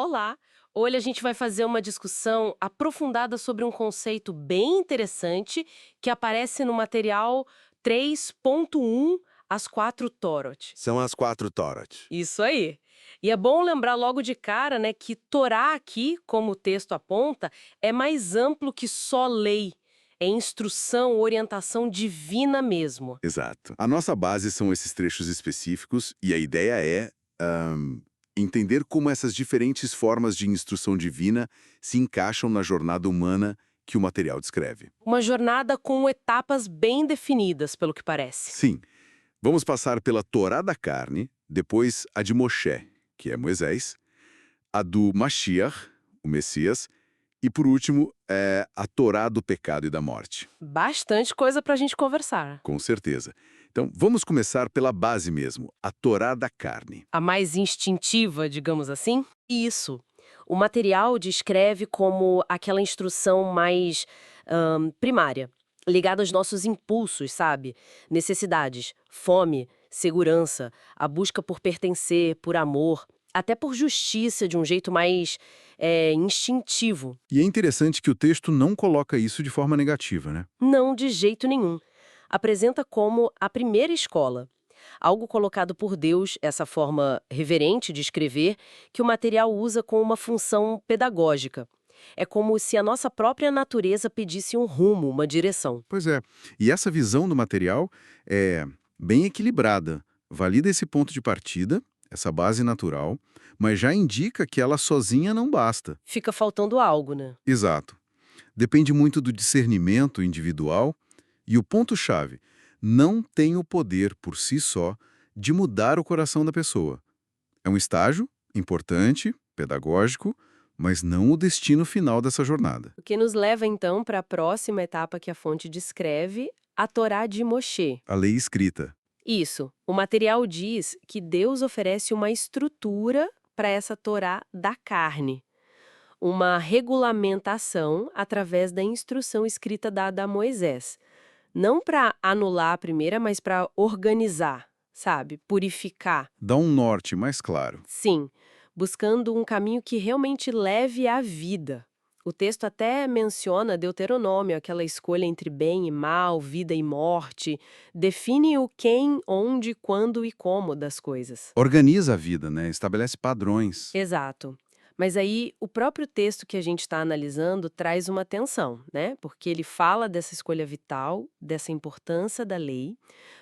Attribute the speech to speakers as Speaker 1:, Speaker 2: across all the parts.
Speaker 1: Olá! Hoje a gente vai fazer uma discussão aprofundada sobre um conceito bem interessante que aparece no material 3.1, As Quatro Torot.
Speaker 2: São as quatro Torot.
Speaker 1: Isso aí. E é bom lembrar logo de cara, né, que Torá aqui, como o texto aponta, é mais amplo que só lei. É instrução, orientação divina mesmo.
Speaker 2: Exato. A nossa base são esses trechos específicos e a ideia é entender como essas diferentes formas de instrução divina se encaixam na jornada humana que o material descreve.
Speaker 1: Uma jornada com etapas bem definidas, pelo que parece.
Speaker 2: Sim, vamos passar pela Torá da carne, depois a de Moshe, que é Moisés, a do Mashiach, o Messias, e por último, a Torá do pecado e da morte.
Speaker 1: Bastante coisa pra gente conversar.
Speaker 2: Com certeza. Então, vamos começar pela base mesmo, a Torá da carne.
Speaker 1: A mais instintiva, digamos assim? Isso. O material descreve como aquela instrução mais primária, ligada aos nossos impulsos, sabe? Necessidades, fome, segurança, a busca por pertencer, por amor, até por justiça de um jeito mais instintivo.
Speaker 2: E é interessante que o texto não coloca isso de forma negativa, né?
Speaker 1: Não de jeito nenhum. Apresenta como a primeira escola. Algo colocado por Deus, essa forma reverente de escrever, que o material usa com uma função pedagógica. É como se a nossa própria natureza pedisse um rumo, uma direção.
Speaker 2: Pois é. E essa visão do material é bem equilibrada. Valida esse ponto de partida, essa base natural, mas já indica que ela sozinha não basta.
Speaker 1: Fica faltando algo, né?
Speaker 2: Exato. Depende muito do discernimento individual e o ponto-chave, não tem o poder por si só de mudar o coração da pessoa. É um estágio importante, pedagógico, mas não o destino final dessa jornada.
Speaker 1: O que nos leva, então, para a próxima etapa que a fonte descreve, a Torá de Moshe.
Speaker 2: A lei escrita.
Speaker 1: Isso. O material diz que Deus oferece uma estrutura para essa Torá da carne. Uma regulamentação através da instrução escrita dada a Moisés. Não para anular a primeira, mas para organizar, sabe? Purificar.
Speaker 2: Dá um norte mais claro.
Speaker 1: Sim, buscando um caminho que realmente leve à vida. O texto até menciona Deuteronômio, aquela escolha entre bem e mal, vida e morte. Define o quem, onde, quando e como das coisas.
Speaker 2: Organiza a vida, né? Estabelece padrões.
Speaker 1: Exato. Mas aí, o próprio texto que a gente está analisando traz uma tensão, né? Porque ele fala dessa escolha vital, dessa importância da lei,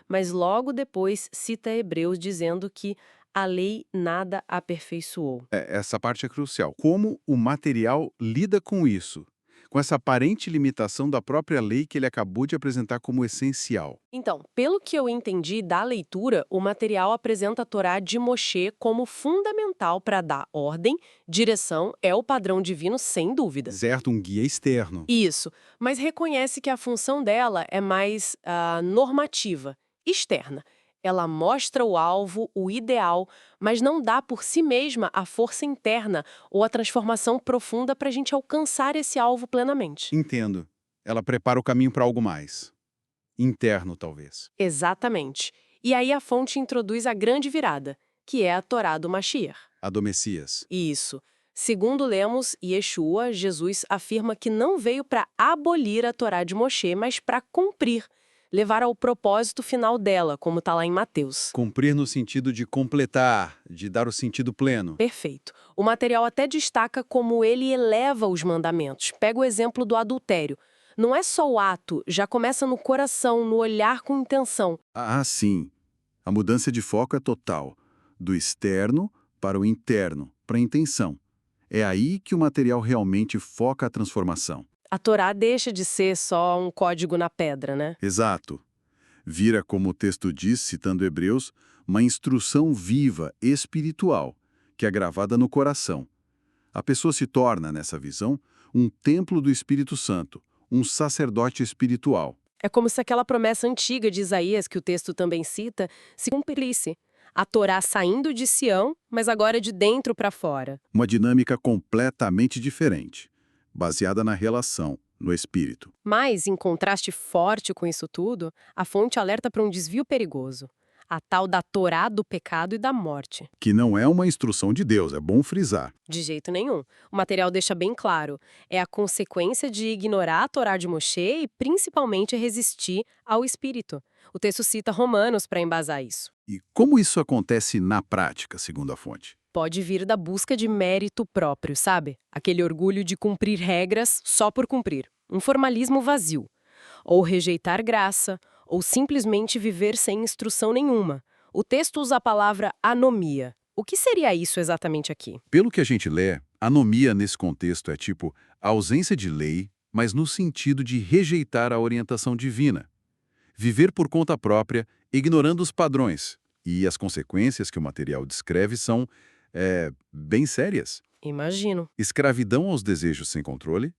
Speaker 1: mas logo depois cita Hebreus dizendo que a lei nada aperfeiçoou.
Speaker 2: Essa parte é crucial. Como o material lida com isso? Com essa aparente limitação da própria lei que ele acabou de apresentar como essencial.
Speaker 1: Então, pelo que eu entendi da leitura, o material apresenta a Torá de Moshe como fundamental para dar ordem, direção, é o padrão divino sem dúvida.
Speaker 2: Certo, um guia externo.
Speaker 1: Isso, mas reconhece que a função dela é mais normativa, externa. Ela mostra o alvo, o ideal, mas não dá por si mesma a força interna ou a transformação profunda para a gente alcançar esse alvo plenamente.
Speaker 2: Entendo. Ela prepara o caminho para algo mais. Interno, talvez.
Speaker 1: Exatamente. E aí a fonte introduz a grande virada, que é a Torá do Mashiach.
Speaker 2: A do Messias.
Speaker 1: Isso. Segundo lemos, Yeshua, Jesus afirma que não veio para abolir a Torá de Moshe, mas para cumprir, levar ao propósito final dela, como está lá em Mateus.
Speaker 2: Cumprir no sentido de completar, de dar o sentido pleno.
Speaker 1: Perfeito. O material até destaca como ele eleva os mandamentos. Pega o exemplo do adultério. Não é só o ato, já começa no coração, no olhar com intenção.
Speaker 2: Ah, sim. A mudança de foco é total. Do externo para o interno, para a intenção. É aí que o material realmente foca a transformação.
Speaker 1: A Torá deixa de ser só um código na pedra, né?
Speaker 2: Exato. Vira, como o texto diz, citando Hebreus, uma instrução viva, espiritual, que é gravada no coração. A pessoa se torna, nessa visão, um templo do Espírito Santo, um sacerdote espiritual.
Speaker 1: É como se aquela promessa antiga de Isaías, que o texto também cita, se cumprisse. A Torá saindo de Sião, mas agora de dentro para fora.
Speaker 2: Uma dinâmica completamente diferente, baseada na relação, no espírito.
Speaker 1: Mas, em contraste forte com isso tudo, a fonte alerta para um desvio perigoso. A tal da Torá do pecado e da morte.
Speaker 2: Que não é uma instrução de Deus, é bom frisar.
Speaker 1: De jeito nenhum. O material deixa bem claro. É a consequência de ignorar a Torá de Moshe e principalmente resistir ao Espírito. O texto cita Romanos para embasar isso.
Speaker 2: E como isso acontece na prática, segundo a fonte?
Speaker 1: Pode vir da busca de mérito próprio, sabe? Aquele orgulho de cumprir regras só por cumprir. Um formalismo vazio. Ou rejeitar graça, ou simplesmente viver sem instrução nenhuma. O texto usa a palavra anomia. O que seria isso exatamente aqui?
Speaker 2: Pelo que a gente lê, anomia nesse contexto é tipo a ausência de lei, mas no sentido de rejeitar a orientação divina. Viver por conta própria, ignorando os padrões. E as consequências que o material descreve são, bem sérias.
Speaker 1: Imagino.
Speaker 2: Escravidão aos desejos sem controle,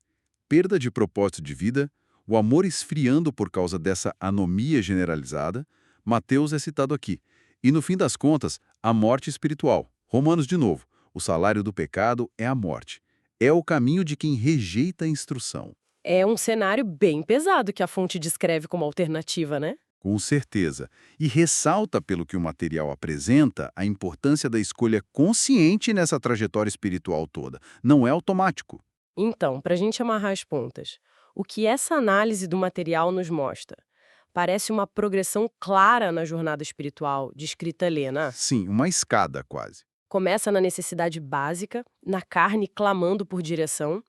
Speaker 2: perda de propósito de vida, o amor esfriando por causa dessa anomia generalizada. Mateus é citado aqui. E, no fim das contas, a morte espiritual. Romanos, de novo, o salário do pecado é a morte. É o caminho de quem rejeita a instrução.
Speaker 1: É um cenário bem pesado que a fonte descreve como alternativa, né?
Speaker 2: Com certeza. E ressalta, pelo que o material apresenta, a importância da escolha consciente nessa trajetória espiritual toda. Não é automático.
Speaker 1: Então, para a gente amarrar as pontas, o que essa análise do material nos mostra? Parece uma progressão clara na jornada espiritual, descrita ali, né?
Speaker 2: Sim, uma escada quase.
Speaker 1: Começa na necessidade básica, na carne clamando por direção,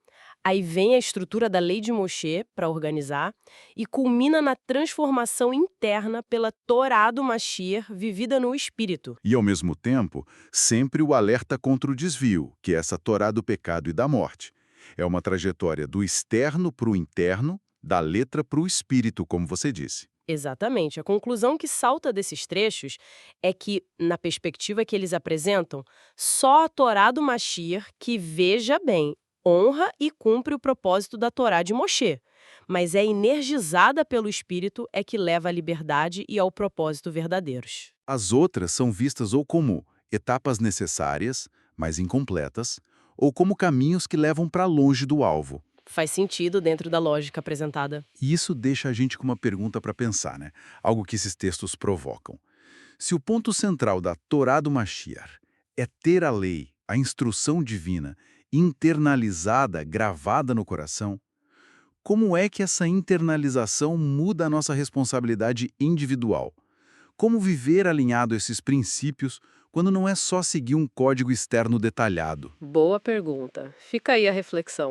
Speaker 1: aí vem a estrutura da lei de Moshe para organizar e culmina na transformação interna pela Torá do Mashiach vivida no espírito.
Speaker 2: E, ao mesmo tempo, sempre o alerta contra o desvio, que é essa torá do pecado e da morte. É uma trajetória do externo para o interno, da letra para o espírito, como você disse.
Speaker 1: Exatamente. A conclusão que salta desses trechos é que, na perspectiva que eles apresentam, só a Torá do Mashiach que, veja bem, honra e cumpre o propósito da Torá de Moshe, mas é energizada pelo Espírito é que leva à liberdade e ao propósito verdadeiros.
Speaker 2: As outras são vistas ou como etapas necessárias, mas incompletas, ou como caminhos que levam para longe do alvo.
Speaker 1: Faz sentido dentro da lógica apresentada.
Speaker 2: E isso deixa a gente com uma pergunta para pensar, né? Algo que esses textos provocam. Se o ponto central da Torá do Mashiach é ter a lei, a instrução divina, internalizada, gravada no coração, como é que essa internalização muda a nossa responsabilidade individual? Como viver alinhado a esses princípios quando não é só seguir um código externo detalhado?
Speaker 1: Boa pergunta. Fica aí a reflexão.